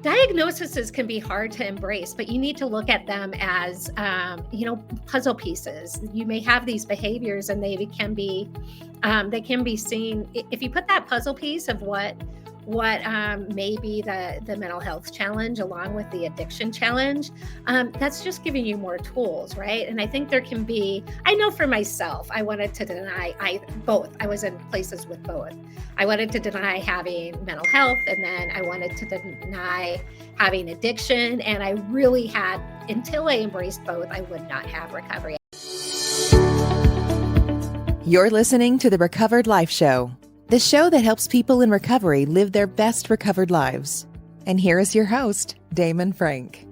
Diagnoses can be hard to embrace, but you need to look at them as, puzzle pieces. You may have these behaviors, and they can be seen. If you put that puzzle piece of what may be the mental health challenge along with the addiction challenge, that's just giving you more tools, right? And I think there can be, I know for myself, I wanted to deny both. I was in places with both. I wanted to deny having mental health, and then I wanted to deny having addiction. And I really had, until I embraced both, I would not have recovery. You're listening to the Recovered Life Show, the show that helps people in recovery live their best recovered lives. And here is your host, Damon Frank.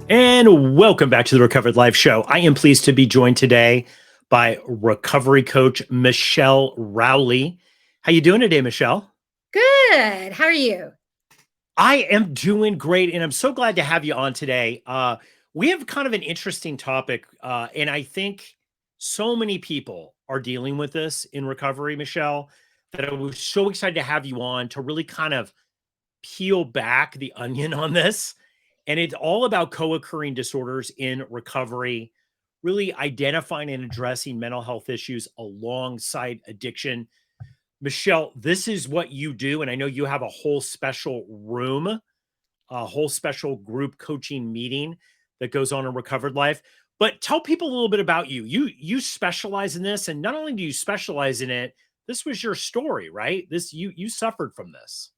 And welcome back to the Recovered Life Show. I am pleased to be joined today by recovery coach Michelle Rowley. How you doing today, Michelle? Good. How are you? I am doing great, and I'm so glad to have you on today. We have kind of an interesting topic, and I think so many people are dealing with this in recovery, Michelle, that I was so excited to have you on to really kind of peel back the onion on this. And it's all about co-occurring disorders in recovery, really identifying and addressing mental health issues alongside addiction. Michelle, this is what you do. And I know you have a whole special room, a whole special group coaching meeting that goes on in Recovered Life. But tell people a little bit about you. You specialize in this, and not only do you specialize in it, this was your story, right? You suffered from this.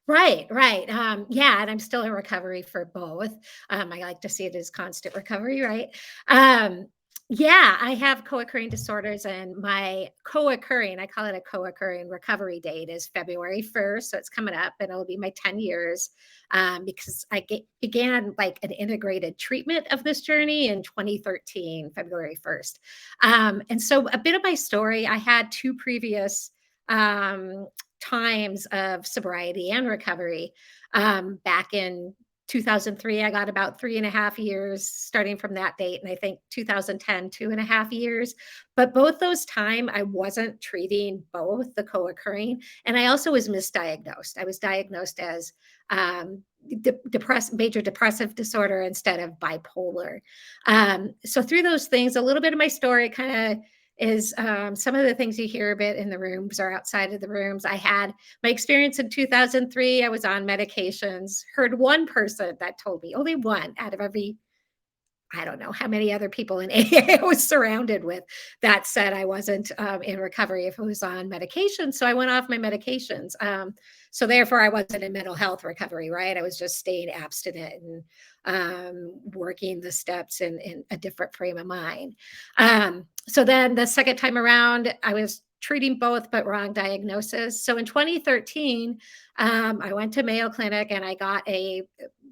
Right. Yeah, and I'm still in recovery for both. I like to see it as constant recovery, right? Yeah, I have co-occurring disorders, and my co-occurring, I call it a co-occurring recovery date, is February 1st. So it's coming up, and it'll be my 10 years because I began like an integrated treatment of this journey in 2013, February 1st. And so a bit of my story, I had two previous times of sobriety and recovery. Back in 2003, I got about 3.5 years starting from that date. And I think 2010, 2.5 years. But both those time, I wasn't treating both the co-occurring. And I also was misdiagnosed. I was diagnosed as major depressive disorder instead of bipolar. So through those things, a little bit of my story kind of is some of the things you hear a bit in the rooms or outside of the rooms. I had my experience in 2003. I was on medications, heard one person that told me, only one out of every, I don't know how many other people in AA I was surrounded with, that said I wasn't in recovery if I was on medication. So I went off my medications. So therefore I wasn't in mental health recovery, right? I was just staying abstinent and working the steps in a different frame of mind. So then the second time around, I was treating both, but wrong diagnosis. So in 2013, I went to Mayo Clinic and I got a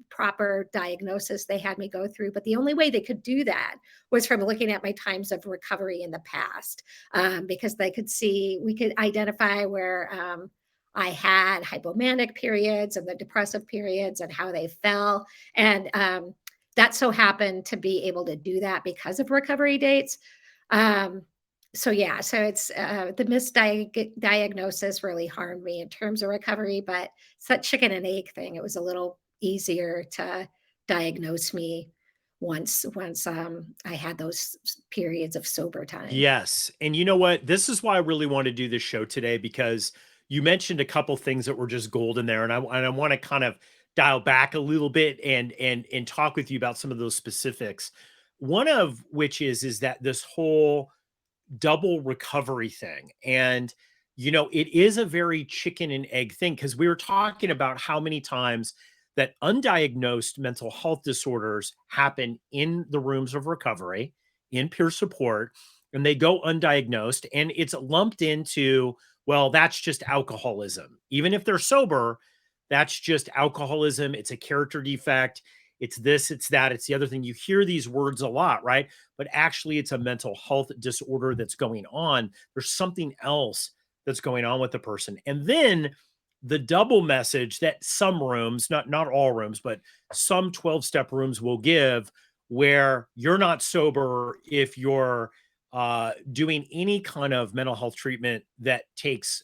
proper diagnosis they had me go through. But the only way they could do that was from looking at my times of recovery in the past, because they could see, we could identify where I had hypomanic periods and the depressive periods and how they fell. And that so happened to be able to do that because of recovery dates. So it's the misdiagnosis really harmed me in terms of recovery, but it's that chicken and egg thing. It was a little easier to diagnose me once I had those periods of sober time. Yes. And you know what? This is why I really want to do this show today, because you mentioned a couple things that were just gold in there. And I want to kind of dial back a little bit and talk with you about some of those specifics. One of which is that this whole double recovery thing. And, it is a very chicken and egg thing, because we were talking about how many times that undiagnosed mental health disorders happen in the rooms of recovery, in peer support, and they go undiagnosed, and it's lumped into, well, that's just alcoholism. Even if they're sober, that's just alcoholism. It's a character defect. It's this, it's that, it's the other thing. You hear these words a lot, right? But actually, it's a mental health disorder that's going on. There's something else that's going on with the person. And then the double message that some rooms, not all rooms, but some 12-step rooms will give, where you're not sober if you're doing any kind of mental health treatment that takes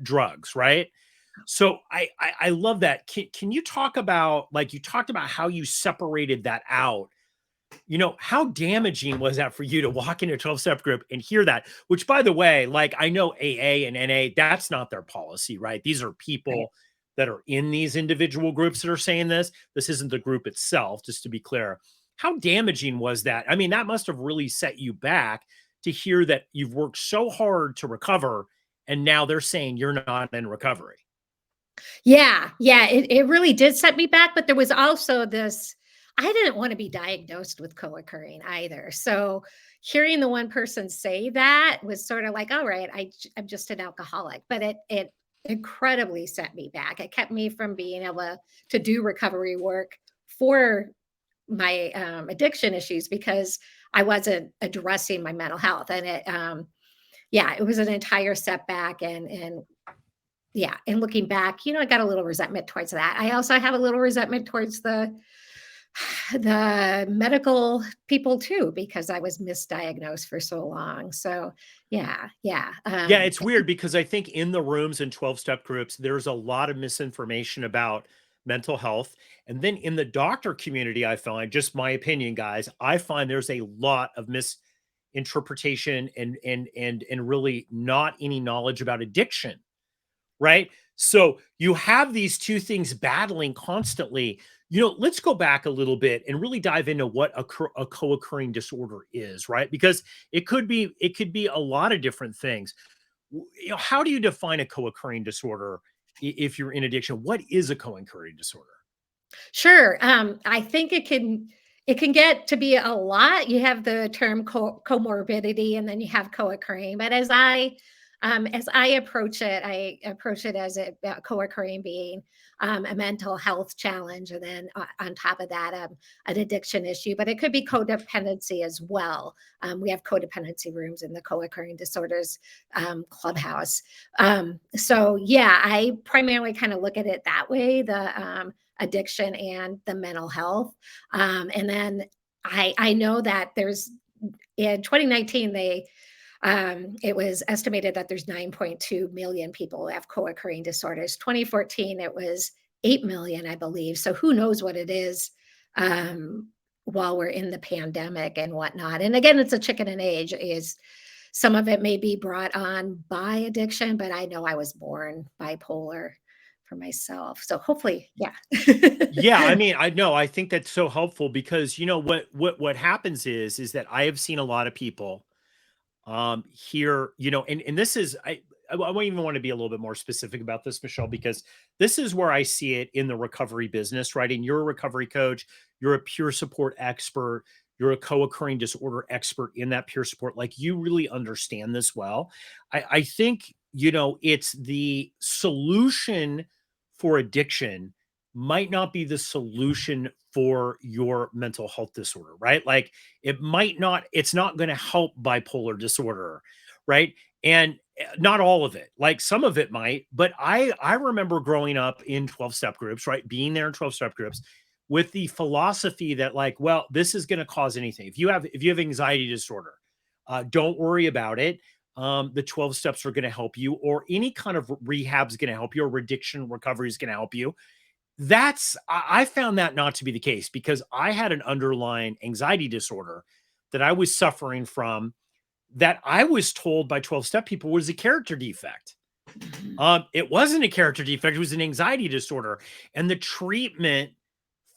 drugs, right? So I love that. Can you talk about, like, you talked about how you separated that out. You know, how damaging was that for you to walk into a 12-step group and hear that? Which, by the way, like, I know AA and NA, that's not their policy, right? These are Right. people that are in these individual groups that are saying this. This isn't the group itself, just to be clear. How damaging was that? I mean, that must have really set you back to hear that you've worked so hard to recover and now they're saying you're not in recovery. Yeah, yeah, it really did set me back, but there was also this. I didn't want to be diagnosed with co-occurring either. So hearing the one person say that was sort of like, all right, I'm just an alcoholic. But it incredibly set me back. It kept me from being able to do recovery work for my addiction issues because I wasn't addressing my mental health. And yeah, it was an entire setback. And yeah, and looking back, I got a little resentment towards that. I also have a little resentment towards the the medical people too because I was misdiagnosed for so long. So, yeah, yeah. Yeah, it's weird because I think in the rooms in 12-step groups, there's a lot of misinformation about mental health. And then in the doctor community, I find, just my opinion, guys, I find there's a lot of misinterpretation and really not any knowledge about addiction, right? So you have these two things battling constantly. Let's go back a little bit and really dive into what a co-occurring disorder is, right? Because it could be a lot of different things. How do you define a co-occurring disorder if you're in addiction? What is a co-occurring disorder? Sure. I think it can get to be a lot. You have the term comorbidity, and then you have co-occurring. But as I approach it, I approach it as a co-occurring being a mental health challenge, and then on top of that, an addiction issue. But it could be codependency as well. We have codependency rooms in the co-occurring disorders clubhouse. So yeah, I primarily kind of look at it that way. The addiction and the mental health. And then I know that there's in 2019 it was estimated that there's 9.2 million people who have co-occurring disorders. 2014 it was 8 million, I believe. So who knows what it is while we're in the pandemic and whatnot. And again, it's a chicken and egg. Is some of it may be brought on by addiction, but I know I was born bipolar for myself. So hopefully, yeah. Yeah, I mean, I know, I think that's so helpful because what happens is that I have seen a lot of people here, and this is I won't even want to be a little bit more specific about this, Michelle, because this is where I see it in the recovery business, right? And you're a recovery coach, you're a peer support expert, you're a co-occurring disorder expert in that peer support. Like, you really understand this well. I think, it's the solution for addiction might not be the solution for your mental health disorder, right? Like, it's not going to help bipolar disorder, right? And not all of it. Like, some of it might, but I remember growing up in 12-step groups, right? Being there in 12-step groups with the philosophy that, like, well, this is going to cause anything. If you have anxiety disorder, don't worry about it. The 12 steps are going to help you, or any kind of rehab is going to help you, or addiction recovery is going to help you. I found that not to be the case because I had an underlying anxiety disorder that I was suffering from, that I was told by 12-step people was a character defect. Mhm. It wasn't a character defect, it was an anxiety disorder. And the treatment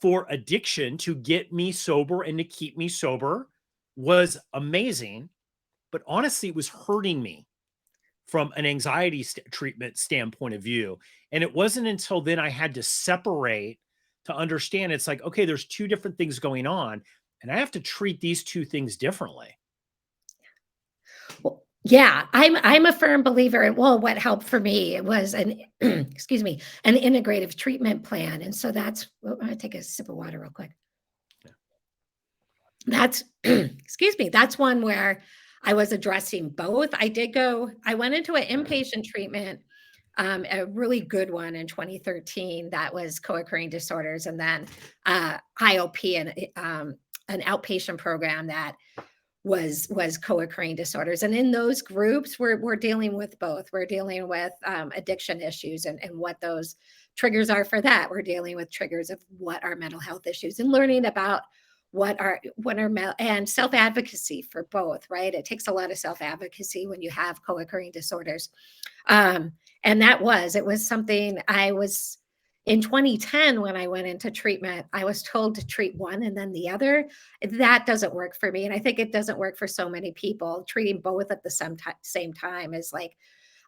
for addiction to get me sober and to keep me sober was amazing. But honestly, it was hurting me from an anxiety treatment standpoint of view. And it wasn't until then I had to separate to understand it's like, okay, there's two different things going on, and I have to treat these two things differently. Well, yeah, I'm a firm believer in, well, what helped for me was an excuse me, an integrative treatment plan. And so that's I'm gonna take a sip of water real quick. That's excuse me, that's one where I was addressing both. I went into an inpatient treatment, a really good one in 2013 that was co-occurring disorders, and then IOP and an outpatient program that was co-occurring disorders. And in those groups, we're dealing with both. We're dealing with addiction issues and what those triggers are for that. We're dealing with triggers of what are mental health issues and learning about what are and self-advocacy for both, right? It takes a lot of self-advocacy when you have co-occurring disorders. And it was something I was in 2010, when I went into treatment, I was told to treat one and then the other. That doesn't work for me. And I think it doesn't work for so many people. Treating both at the same time is like,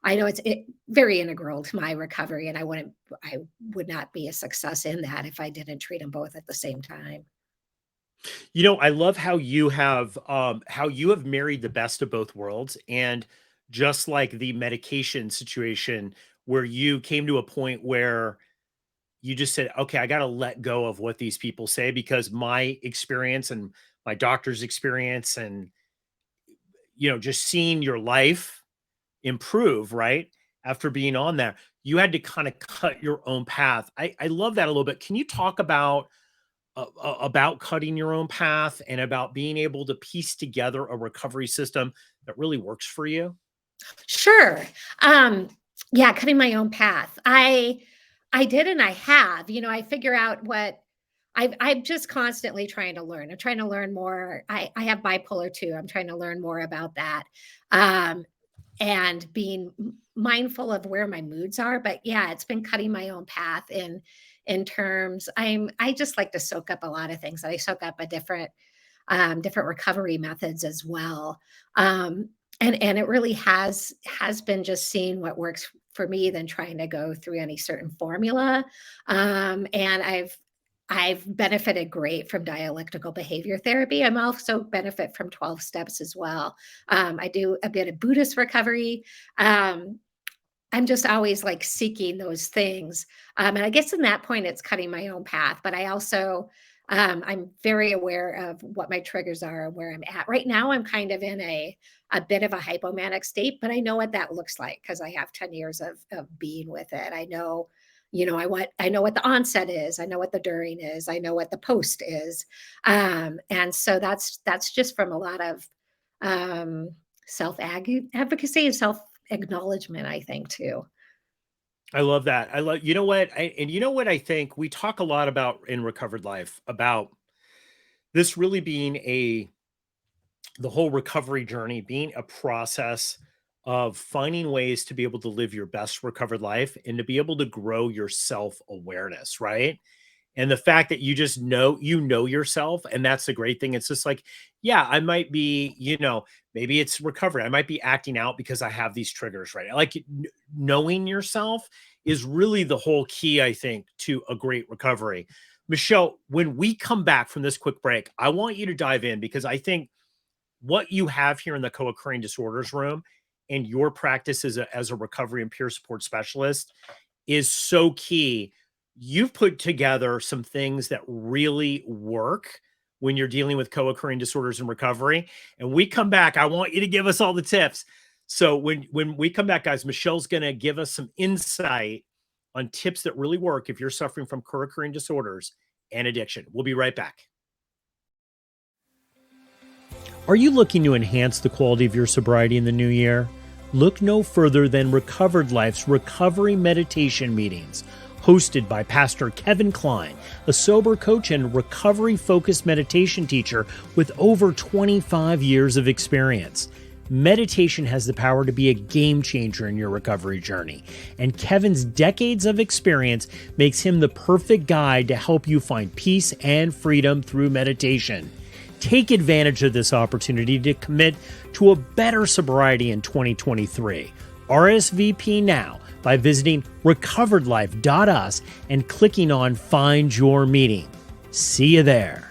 I know it's very integral to my recovery, and I would not be a success in that if I didn't treat them both at the same time. I love how you have married the best of both worlds, and just like the medication situation where you came to a point where you just said, okay, I got to let go of what these people say, because my experience and my doctor's experience and, just seeing your life improve, right? After being on that, you had to kind of cut your own path. I love that a little bit. Can you talk about cutting your own path and about being able to piece together a recovery system that really works for you? Sure. Yeah, cutting my own path. I did, and I have. I figure out what I'm just constantly trying to learn. I'm trying to learn more. I have bipolar too. I'm trying to learn more about that. And being mindful of where my moods are. But yeah, it's been cutting my own path in terms. I just like to soak up a lot of things. I soak up a different recovery methods as well. And it really has been just seeing what works for me than trying to go through any certain formula. And I've benefited great from dialectical behavior therapy. I'm also benefit from 12 steps as well. I do a bit of Buddhist recovery. I'm just always like seeking those things. And I guess in that point, it's cutting my own path. But I also, I'm very aware of what my triggers are and where I'm at. Right now, I'm kind of in a bit of a hypomanic state, but I know what that looks like because I have 10 years of being with it. I know, I know what the onset is. I know what the during is. I know what the post is. And so that's just from a lot of self-advocacy and self-acknowledgement, I think, too. I love that. You know what? I think we talk a lot about in Recovered Life about this really being the whole recovery journey being a process of finding ways to be able to live your best recovered life and to be able to grow your self-awareness, right? And the fact that you just know yourself, and that's the great thing. It's just like, yeah, I might be, maybe it's recovery. I might be acting out because I have these triggers, right? Like knowing yourself is really the whole key, I think, to a great recovery. Michelle, when we come back from this quick break, I want you to dive in, because I think what you have here in the co-occurring disorders room and your practice as a recovery and peer support specialist is so key. You've put together some things that really work when you're dealing with co-occurring disorders and recovery. And we come back, I want you to give us all the tips. So when we come back, guys, Michelle's going to give us some insight on tips that really work if you're suffering from co-occurring disorders and addiction. We'll be right back. Are you looking to enhance the quality of your sobriety in the new year? Look no further than Recovered Life's recovery meditation meetings, hosted by Pastor Kevin Klein, a sober coach and recovery-focused meditation teacher with over 25 years of experience. Meditation has the power to be a game changer in your recovery journey, and Kevin's decades of experience makes him the perfect guide to help you find peace and freedom through meditation. Take advantage of this opportunity to commit to a better sobriety in 2023. RSVP now by visiting recoveredlife.us and clicking on Find Your Meeting. See you there.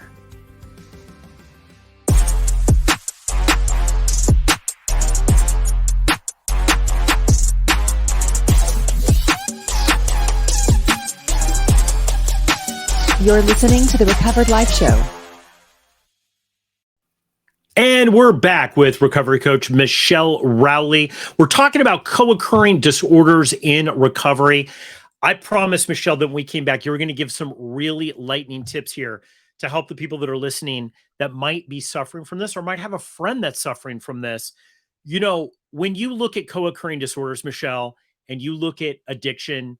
You're listening to the Recovered Life Show. And we're back with recovery coach Michelle Rowley. We're talking about co-occurring disorders in recovery. I promised, Michelle, that when we came back, you were going to give some really lightning tips here to help the people that are listening that might be suffering from this or might have a friend that's suffering from this. When you look at co-occurring disorders, Michelle, and you look at addiction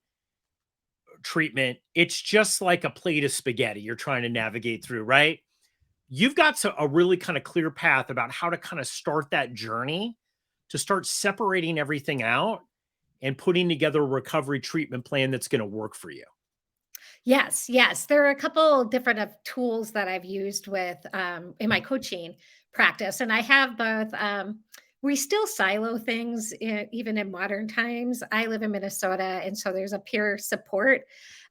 treatment, it's just like a plate of spaghetti you're trying to navigate through, right? You've got a really kind of clear path about how to kind of start that journey to start separating everything out and putting together a recovery treatment plan that's going to work for you. Yes, yes. There are a couple different of tools that I've used with in my coaching practice, and I have both. We still silo things even in modern times. I live in Minnesota, and so there's a peer support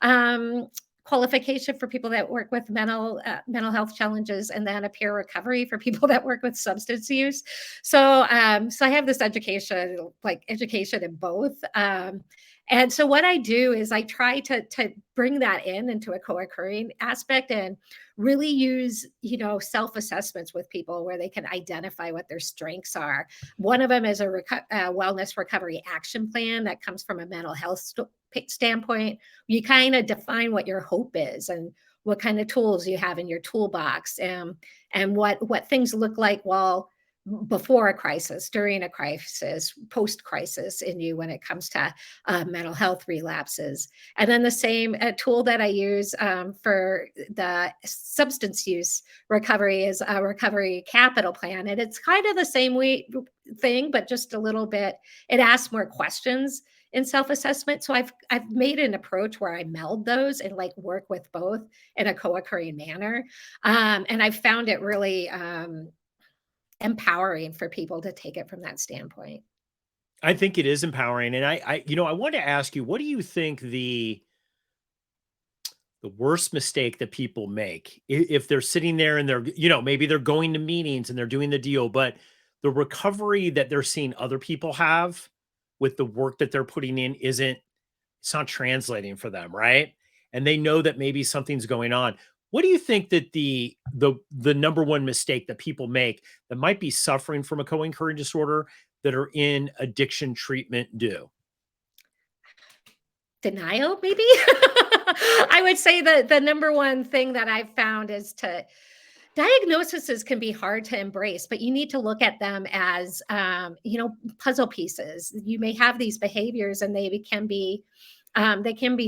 um, qualification for people that work with mental health challenges, and then a peer recovery for people that work with substance use. So I have this education in both. And so what I do is I try to bring that into a co-occurring aspect and really use, self-assessments with people where they can identify what their strengths are. One of them is a wellness recovery action plan that comes from a mental health standpoint. You kind of define what your hope is and what kind of tools you have in your toolbox, and what things look like before a crisis, during a crisis, post crisis in you when it comes to mental health relapses. And then the same tool that I use for the substance use recovery is a recovery capital plan. And it's kind of the same thing, but just a little bit, it asks more questions in self-assessment. So I've made an approach where I meld those and like work with both in a co-occurring manner. And I've found it really empowering for people to take it from that standpoint. I think it is empowering. And I want to ask you, what do you think the worst mistake that people make if they're sitting there and they're, maybe they're going to meetings and they're doing the deal, but the recovery that they're seeing other people have with the work that they're putting in it's not translating for them, right? And they know that maybe something's going on. What do you think that the number one mistake that people make that might be suffering from a co-occurring disorder that are in addiction treatment do? Denial, maybe? I would say that the number one thing that I've found is diagnoses can be hard to embrace, but you need to look at them as, puzzle pieces. You may have these behaviors and they can be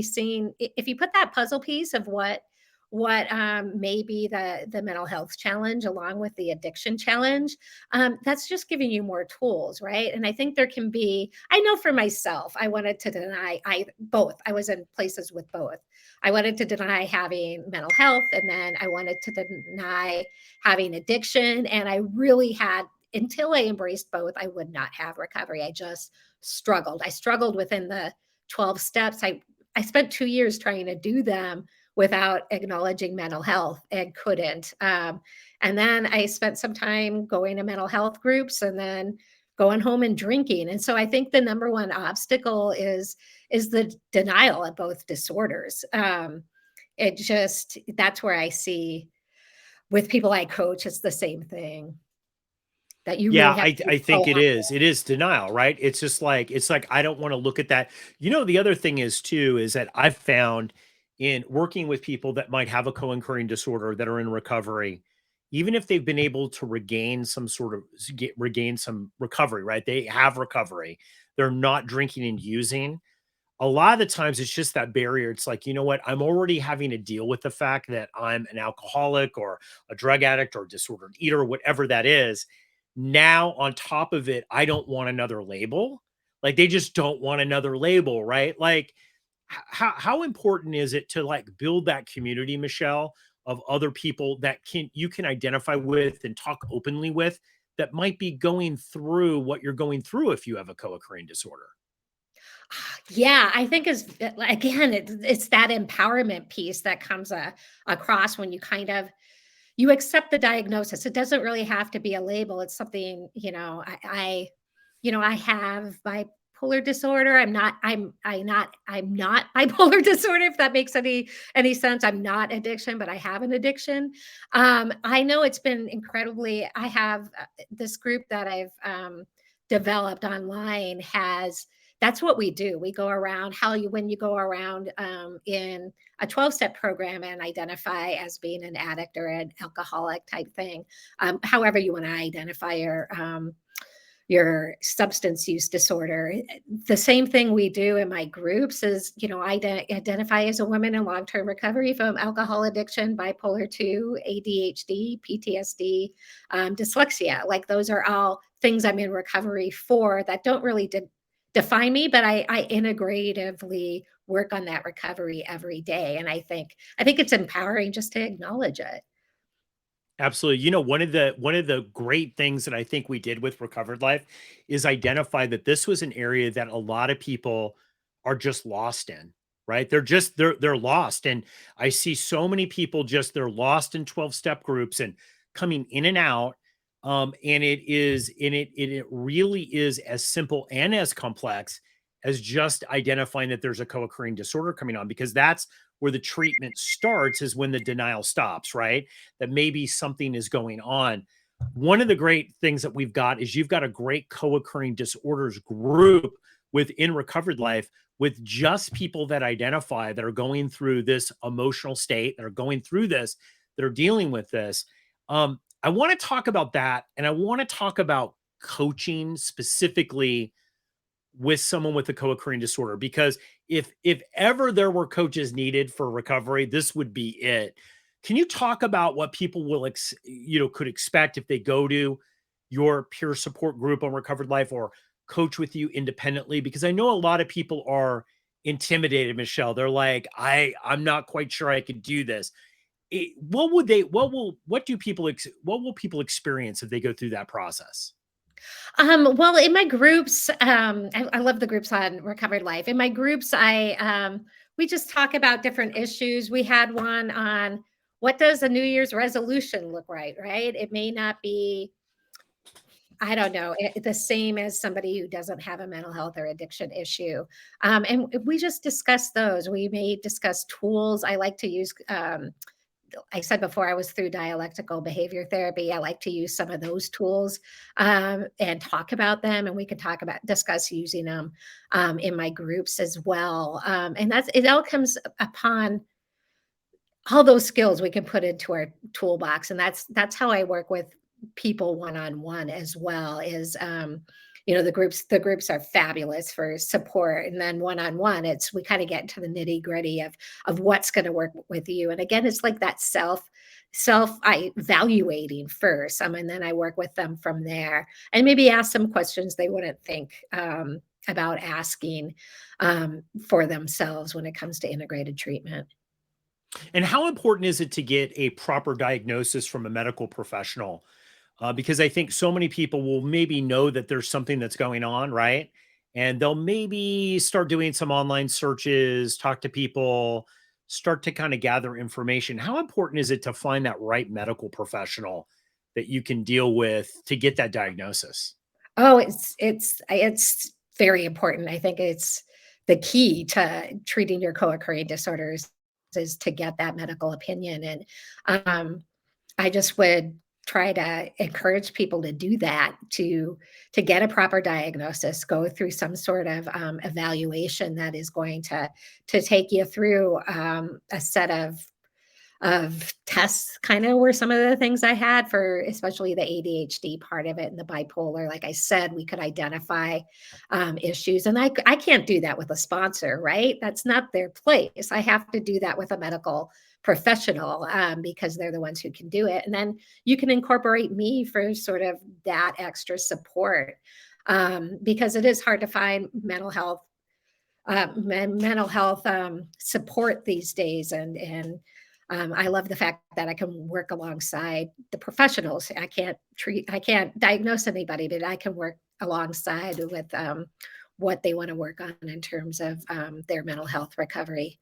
seen if you put that puzzle piece of what may be the mental health challenge along with the addiction challenge. That's just giving you more tools, right? And I think I know for myself, I wanted to deny both. I was in places with both. I wanted to deny having mental health, and then I wanted to deny having addiction. And I really had, until I embraced both, I would not have recovery. I just struggled. I struggled within the 12 steps. I spent 2 years trying to do them without acknowledging mental health and couldn't. And then I spent some time going to mental health groups and then going home and drinking. And so I think the number one obstacle is the denial of both disorders. That's where I see with people I coach, it's the same thing that you Yeah, really have to be I think it proactive. is. It is denial, right? It's like I don't want to look at that. The other thing is too is that I've found in working with people that might have a co-occurring disorder that are in recovery, even if they've been able to regain some recovery, right? They have recovery. They're not drinking and using. A lot of the times it's just that barrier. It's like, you know what? I'm already having to deal with the fact that I'm an alcoholic or a drug addict or disordered eater, whatever that is. Now, on top of it, I don't want another label. Like they just don't want another label, right? Like how important is it to like build that community, Michelle, of other people that you can identify with and talk openly with that might be going through what you're going through if you have a co-occurring disorder? Yeah, I think again, it's that empowerment piece that comes across when you accept the diagnosis. It doesn't really have to be a label. It's something, I have bipolar disorder. I'm not bipolar disorder, if that makes any sense. I'm not addiction, but I have an addiction. I know it's been incredibly, I have this group that I've developed online has that's what we do. We go around when you go around in a 12-step program and identify as being an addict or an alcoholic type thing, however you want to identify your substance use disorder. The same thing we do in my groups is, identify as a woman in long-term recovery from alcohol addiction, bipolar 2, ADHD, PTSD, dyslexia. Like those are all things I'm in recovery for that don't really define me, but I integratively work on that recovery every day. And I think it's empowering just to acknowledge it. Absolutely. One of the great things that I think we did with Recovered Life is identify that this was an area that a lot of people are just lost in, right? They're lost. And I see so many people they're lost in 12-step groups and coming in and out. And it really is as simple and as complex as just identifying that there's a co-occurring disorder coming on, because that's where the treatment starts, is when the denial stops, right? That maybe something is going on. One of the great things that we've got is you've got a great co-occurring disorders group within Recovered Life, with just people that identify that are going through this emotional state, that are going through this, that are dealing with this. I want to talk about that. And I want to talk about coaching specifically with someone with a co-occurring disorder, because if ever there were coaches needed for recovery, this would be it. Can you talk about what people could expect if they go to your peer support group on Recovered Life, or coach with you independently? Because I know a lot of people are intimidated, Michelle. They're like, I'm not quite sure I could do this. What will people experience if they go through that process? Well, in my groups, I love the groups on Recovered Life. In my groups, we just talk about different issues. We had one on what does a New Year's resolution look like, right? It may not be, I don't know, the same as somebody who doesn't have a mental health or addiction issue. And we just discuss those. We may discuss tools. I like to use I said before, I was through dialectical behavior therapy. I like to use some of those tools and talk about them, and we can discuss using them in my groups as well. And it all comes upon all those skills we can put into our toolbox, and that's how I work with people one on one as well. The groups are fabulous for support, and then one on one, we kind of get into the nitty gritty of what's going to work with you. And again, it's like that I evaluating first, and then I work with them from there, and maybe ask some questions they wouldn't think about asking for themselves when it comes to integrated treatment. And how important is it to get a proper diagnosis from a medical professional? Because I think so many people will maybe know that there's something that's going on, right? And they'll maybe start doing some online searches, talk to people, start to kind of gather information. How important is it to find that right medical professional that you can deal with to get that diagnosis? Oh, it's very important. I think it's the key to treating your co-occurring disorders is to get that medical opinion. And I just would try to encourage people to do that, to get a proper diagnosis, go through some sort of evaluation that is going to take you through a set of tests, kind of were some of the things I had for especially the ADHD part of it and the bipolar. Like I said, we could identify issues, and I can't do that with a sponsor, right? That's not their place. I have to do that with a medical professional because they're the ones who can do it. And then you can incorporate me for sort of that extra support because it is hard to find mental health support these days. And I love the fact that I can work alongside the professionals. I can't diagnose anybody, but I can work alongside with what they want to work on in terms of their mental health recovery.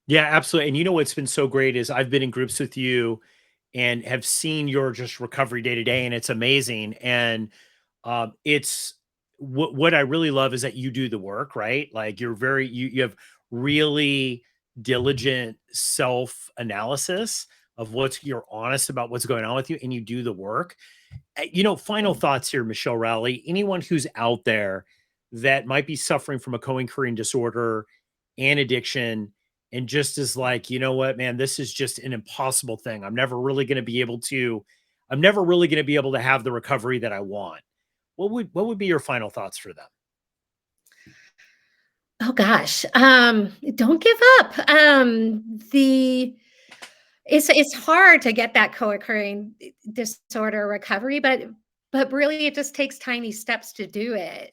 Yeah, absolutely. And you know what's been so great is I've been in groups with you and have seen your just recovery day to day, and it's amazing. And it's what I really love is that you do the work, right? Like you have really diligent self analysis of you're honest about what's going on with you, and you do the work. Final thoughts here, Michelle Rowley. Anyone who's out there that might be suffering from a co-occurring disorder and addiction, and just is like, you know what, man, this is just an impossible thing. I'm never really going to be able to, have the recovery that I want. What would be your final thoughts for them? Oh gosh, don't give up. The it's hard to get that co-occurring disorder recovery, but really it just takes tiny steps to do it.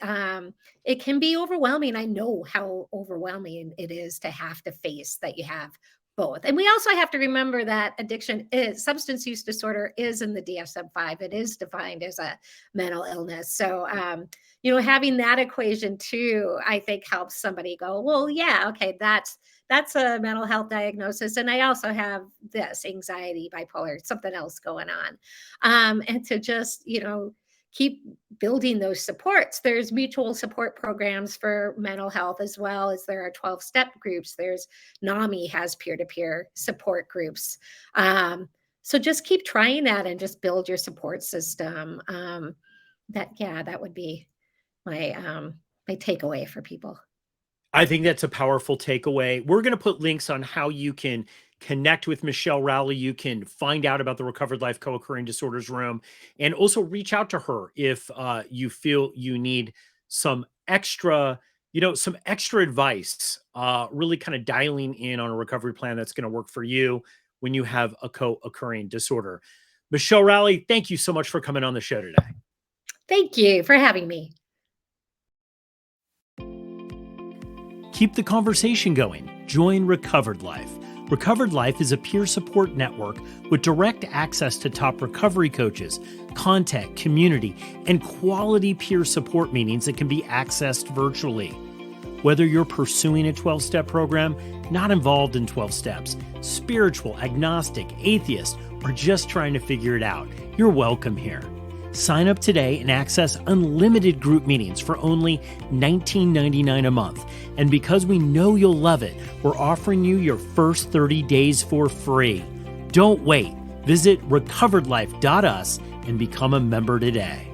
It can be overwhelming. I know how overwhelming it is to have to face that you have both. And we also have to remember that addiction is substance use disorder is in the DSM-5. It is defined as a mental illness. So having that equation too, I think helps somebody go, well, yeah, okay, that's a mental health diagnosis. And I also have this anxiety, bipolar, something else going on. And to just, keep building those supports. There's mutual support programs for mental health as well as there are 12-step groups. There's NAMI has peer-to-peer support groups. So just keep trying that and just build your support system. That would be my takeaway for people. I think that's a powerful takeaway. We're going to put links on how you can connect with Michelle Rowley. You can find out about the Recovered Life Co-occurring Disorders Room, and also reach out to her if you feel you need some extra, some extra advice, really kind of dialing in on a recovery plan that's going to work for you when you have a co-occurring disorder. Michelle Rowley, thank you so much for coming on the show today. Thank you for having me. Keep the conversation going. Join Recovered Life. Recovered Life is a peer support network with direct access to top recovery coaches, content, community, and quality peer support meetings that can be accessed virtually. Whether you're pursuing a 12-step program, not involved in 12 steps, spiritual, agnostic, atheist, or just trying to figure it out, you're welcome here. Sign up today and access unlimited group meetings for only $19.99 a month. And because we know you'll love it, we're offering you your first 30 days for free. Don't wait. Visit recoveredlife.us and become a member today.